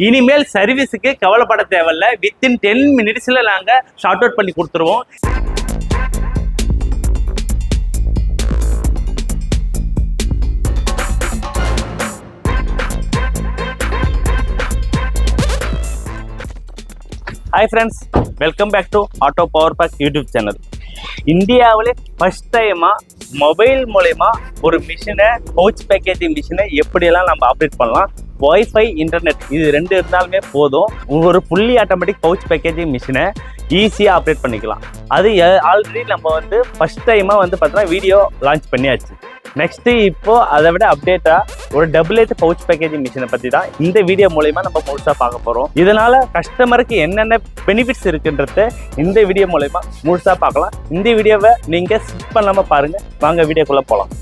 இனிமேல் சர்வீஸுக்கு கவலைப்பட தேவையில்ல. வித்தின் 10 மினிட்ஸ்ல நாங்க ஷார்ட் அவுட் பண்ணி கொடுத்துருவோம். Hi friends, welcome back to auto power pack YouTube channel. இந்தியாவிலே ஃபர்ஸ்ட் டைமாக மொபைல் மூலயமா ஒரு மிஷினை, பவுச் பேக்கேஜிங் மிஷினை எப்படியெல்லாம் நம்ம ஆப்ரேட் பண்ணலாம். ஒய்ஃபை, இன்டர்நெட் இது ரெண்டு இருந்தாலுமே போதும், ஒரு ஃபுல்லி ஆட்டோமேட்டிக் பவுச் பேக்கேஜிங் மிஷினை ஈஸியாக ஆப்ரேட் பண்ணிக்கலாம். அது ஆல்ரெடி நம்ம ஃபர்ஸ்ட் டைமாக பார்த்தீங்கன்னா வீடியோ லான்ச் பண்ணியாச்சு. நெக்ஸ்ட்டு இப்போது அதை விட அப்டேட்டாக ஒரு டபுள் பவுச் பேக்கேஜிங் மிஷினை பற்றி தான் இந்த வீடியோ மூலயமா நம்ம முழுசாக பார்க்க போகிறோம். இதனால் கஸ்டமருக்கு என்னென்ன பெனிஃபிட்ஸ் இருக்குன்றத இந்த வீடியோ மூலயமா முழுசாக பார்க்கலாம். இந்த வீடியோவை நீங்கள் ஸ்கிப் பண்ணாமல் பாருங்கள். வாங்க வீடியோக்குள்ளே போகலாம்.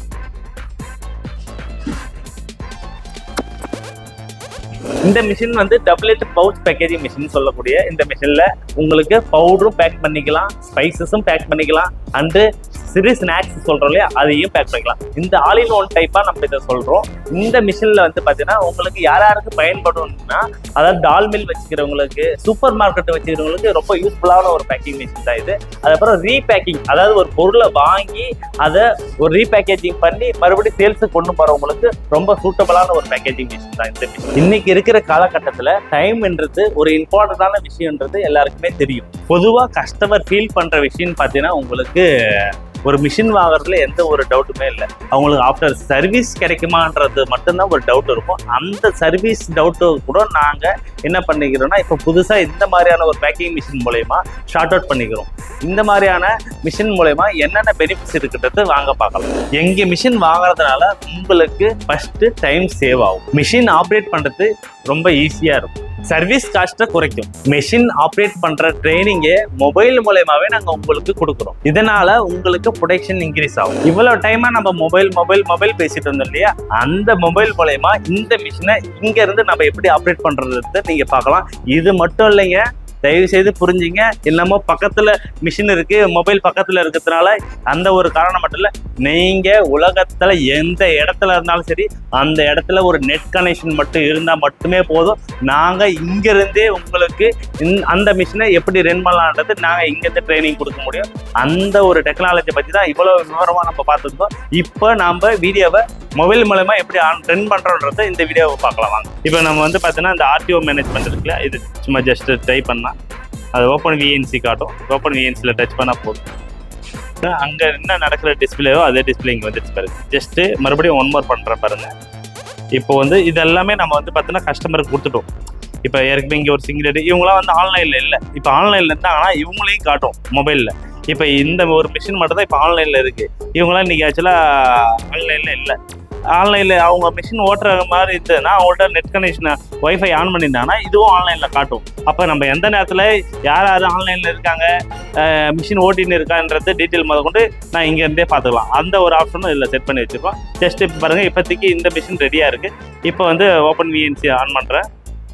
இந்த machine double pouch packaging machine சொல்லக்கூடிய இந்த மிஷினில் உங்களுக்கு பவுடரும் பேக் பண்ணிக்கலாம், ஸ்பைசஸும் பேக் பண்ணிக்கலாம், அண்டு சிறு ஸ்நாக்ஸ் சொல்கிறோம் இல்லையா, அதையும் பேக் பண்ணிக்கலாம். இந்த ஆல் இன் ஒன் டைப்பாக நம்ம இதை சொல்கிறோம். இந்த மிஷினில் பார்த்தீங்கன்னா உங்களுக்கு யாருக்கு பயன்படும்னா, அதாவது டால் மில் வச்சுக்கிறவங்களுக்கு, சூப்பர் மார்க்கெட் வச்சுக்கிறவங்களுக்கு ரொம்ப யூஸ்ஃபுல்லான ஒரு பேக்கிங் மிஷின் தான் இது. அதுக்கப்புறம் ரீபேக்கிங், அதாவது ஒரு பொருளை வாங்கி அதை ஒரு ரீபேக்கேஜிங் பண்ணி மறுபடியும் சேல்ஸுக்கு கொண்டு போகிறவங்களுக்கு ரொம்ப சூட்டபிளான ஒரு பேக்கேஜிங் மிஷின் தான் இந்த மிஷின். இன்னைக்கு இருக்கிற காலகட்டத்தில் டைம்ன்றது ஒரு இம்பார்ட்டண்டான விஷயம்ன்றது எல்லாருக்குமே தெரியும். பொதுவாக கஸ்டமர் ஃபீல் பண்ணுற விஷயம்னு பார்த்தீங்கன்னா, உங்களுக்கு ஒரு மிஷின் வாங்குறதுல எந்த ஒரு டவுட்டுமே இல்லை. அவங்களுக்கு ஆஃப்டர் சர்வீஸ் கிடைக்குமான்றது மட்டும்தான் ஒரு டவுட் இருக்கும். அந்த சர்வீஸ் டவுட்டு கூட நாங்கள் என்ன பண்ணிக்கிறோம்னா, இப்போ புதுசாக இந்த மாதிரியான ஒரு பேக்கிங் மிஷின் மூலயமா ஷார்ட் அவுட் பண்ணிக்கிறோம். இந்த மாதிரியான மிஷின் மூலயமா என்னென்ன பெனிஃபிட்ஸ் இருக்குன்றது வாங்க பார்க்கலாம். எங்கள் மிஷின் வாங்குறதுனால உங்களுக்கு ஃபஸ்ட்டு டைம் சேவ் ஆகும். மிஷின் ஆப்ரேட் பண்ணுறது ரொம்ப ஈஸியாக இருக்கும். சர்வீஸ் காஸ்ட்டை குறைக்கும். மெஷின் ஆப்ரேட் பண்ற ட்ரைனிங்கே மொபைல் மூலயமாவே நாங்கள் உங்களுக்கு கொடுக்குறோம். இதனால உங்களுக்கு ப்ரொடக்ஷன் இன்க்ரீஸ் ஆகும். இவ்வளவு டைமா நம்ம மொபைல் பேசிட்டு இருந்தோம் இல்லையா, அந்த மொபைல் மூலயமா இந்த மிஷினை இங்க இருந்து நம்ம எப்படி ஆப்ரேட் பண்றது நீங்க பார்க்கலாம். இது மட்டும் இல்லைங்க, தயவு செய்து புரிஞ்சுங்க. இல்லாம பக்கத்துல மிஷின் இருக்கு, மொபைல் பக்கத்துல இருக்கிறதுனால அந்த ஒரு காரணம் மட்டும் இல்ல, நீங்க உலகத்துல எந்த இடத்துல இருந்தாலும் சரி, அந்த இடத்துல ஒரு நெட் கனெக்ஷன் மட்டும் இருந்தா மட்டுமே போதும். நாங்க இங்க இருந்தே உங்களுக்கு அந்த மிஷினை எப்படி ரன் பண்ணலான்றது நாங்க இங்க இருந்து ட்ரைனிங் கொடுக்க முடியும். அந்த ஒரு டெக்னாலஜி பத்தி தான் இவ்வளவு விவரமா நம்ம பார்த்துருக்கோம். இப்போ நாம வீடியோவை மொபைல் மூலமா எப்படி ரன் பண்றோன்றத இந்த வீடியோவை பார்க்கலாம் வாங்க. இப்போ நம்ம பார்த்தீங்கன்னா இந்த ஆர்டிஓ மேனேஜ்மெண்ட் இருக்குல்ல, இது சும்மா ஜஸ்ட் ட்ரை பண்ணா அது ஓப்பன் விஎன்சி காட்டும். ஓப்பன் விஎன்சியில் டச் பண்ணால் போதும். அங்கே என்ன நடக்கிற டிஸ்பிளேவோ அதே டிஸ்பிளே இங்கே வந்துடுச்சு பாருங்க. ஜஸ்ட்டு மறுபடியும் ஒன் மோர் பண்ணுறேன் பாருங்க. இப்போ இது எல்லாமே நம்ம பார்த்தீங்கன்னா கஸ்டமருக்கு கொடுத்துட்டோம். இப்போ ஏற்கனவே இங்கே ஒரு சிங்கிள் இவங்களாம் ஆன்லைனில் இல்லை. இப்போ ஆன்லைனில் இருந்தாங்கன்னா இவங்களையும் காட்டும் மொபைலில். இப்போ இந்த ஒரு மிஷின் மட்டும் தான் இப்போ ஆன்லைனில் இருக்குது. இவங்களாம் இன்றைக்கி ஆக்சுவலாக ஆன்லைனில் இல்லை. ஆன்லைனில் அவங்க மிஷின் ஓட்டுற மாதிரி இருந்ததுன்னா, அவங்கள்ட்ட நெட் கனெக்ஷனை ஒய்ஃபை ஆன் பண்ணியிருந்தாங்கன்னா இதுவும் ஆன்லைனில் காட்டும். அப்போ நம்ம எந்த நேரத்தில் யார் ஆன்லைனில் இருக்காங்க, மிஷின் ஓட்டின்னு இருக்கான்றது டீட்டெயில் முதற்கொண்டு நான் இங்கேருந்தே பார்த்துக்கலாம். அந்த ஒரு ஆப்ஷனும் இதில் செட் பண்ணி வச்சுருக்கோம். ஜஸ்ட் இப்போ பாருங்கள், இப்போதைக்கு இந்த மிஷின் ரெடியாக இருக்குது. இப்போ ஓப்பன் விஎன்சி ஆன் பண்ணுறேன்.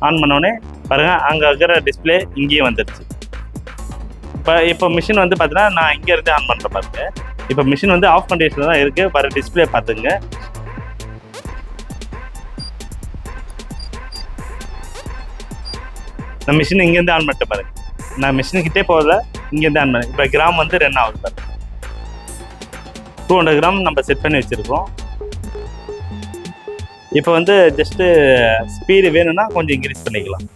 ஆன் பண்ணோடனே பாருங்கள், அங்கே இருக்கிற டிஸ்பிளே இங்கேயே வந்துடுச்சு. இப்போ மிஷின் பார்த்தீங்கன்னா நான் இங்கேருந்து ஆன் பண்ணுற பாருங்க. இப்போ மிஷின் ஆஃப் கண்டிஷனில் தான் இருக்குது. வர டிஸ்பிளே பார்த்துங்க. நான் மிஷின் இங்கேருந்து ஆன் பண்ணிட்டு பாருங்க. நான் மிஷினுக்கிட்டே போகல, இங்கேருந்து ஆன் பண்ணேன். இப்போ கிராம் ரன் ஆகுது பாருங்க. 200 கிராம் நம்ம செட் பண்ணி வச்சுருக்கோம். இப்போ ஜஸ்ட்டு ஸ்பீடு வேணும்னா கொஞ்சம் இன்க்ரீஸ் பண்ணிக்கலாம்.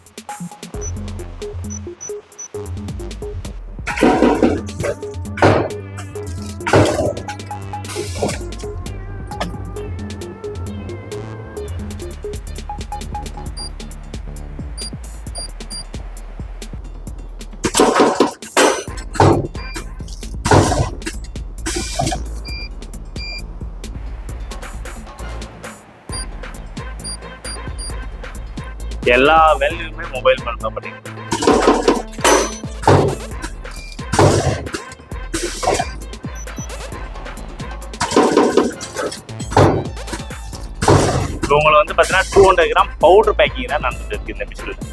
எல்லா வேலையுமே மொபைல் பண்ண பண்ணிக்கலாம். உங்களை பார்த்தீங்கன்னா 200 கிராம் பவுடர் பேக்கிங் தான் நடந்துட்டு இருக்கு இந்த மிஷினில்.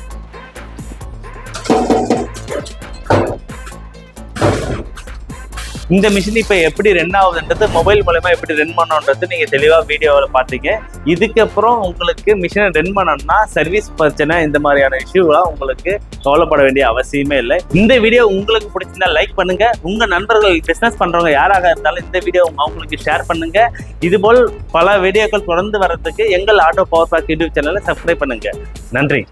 இந்த மிஷின் இப்போ எப்படி ரன் ஆகுதுன்றது மொபைல் மூலமா எப்படி ரன் பண்ணணுன்றது நீங்க தெளிவா வீடியோவில் பார்த்தீங்க. இதுக்கப்புறம் உங்களுக்கு மிஷினை ரன் பண்ணணும்னா சர்வீஸ் பிரச்சனை இந்த மாதிரியான இஷ்யூலாம் உங்களுக்கு கவலைப்பட வேண்டிய அவசியமே இல்லை. இந்த வீடியோ உங்களுக்கு பிடிச்சிருந்தா லைக் பண்ணுங்க. உங்க நண்பர்கள் பிசினஸ் பண்றவங்க யாராக இருந்தாலும் இந்த வீடியோ அவங்களுக்கு ஷேர் பண்ணுங்க. இதுபோல் பல வீடியோக்கள் தொடர்ந்து வர்றதுக்கு எங்கள் ஆட்டோ பவர் பேக் யூடியூப் சேனலை சப்ஸ்கிரைப் பண்ணுங்க. நன்றி.